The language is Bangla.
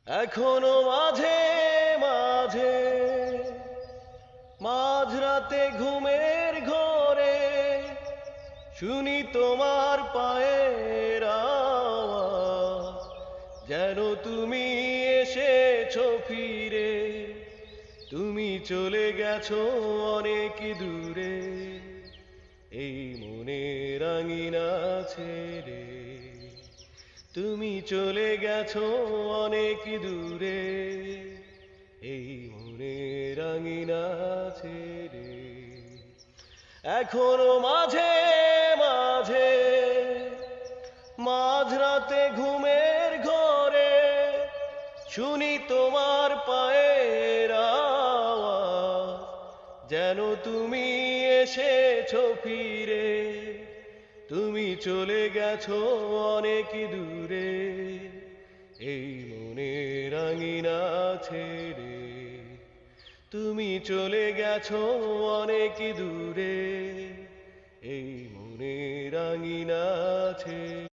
এখনো মাঝে মাঝে মাঝরাতে ঘুমের ঘোরে শুনি তোমার পায়ের আওয়াজ, যেন তুমি এসেছো ফিরে। তুমি চলে গেছো অনেক দূরে, এই মনের আঙিনা ছেড়ে। তুমি চলে গেছো অনেক দূরে, এই মনের আঙিনা ছেড়ে। এখনো মাঝে মাঝে মাঝরাতে ঘুমের ঘোরে শুনি তোমার পায়ের আওয়াজ, যেন তুমি এসেছো ফিরে। তুমি চলে গেছো অনেক দূরে, এই মনের আঙিনা ছেড়ে। তুমি চলে গেছো অনেক দূরে, এই মনের আঙিনা ছেড়ে।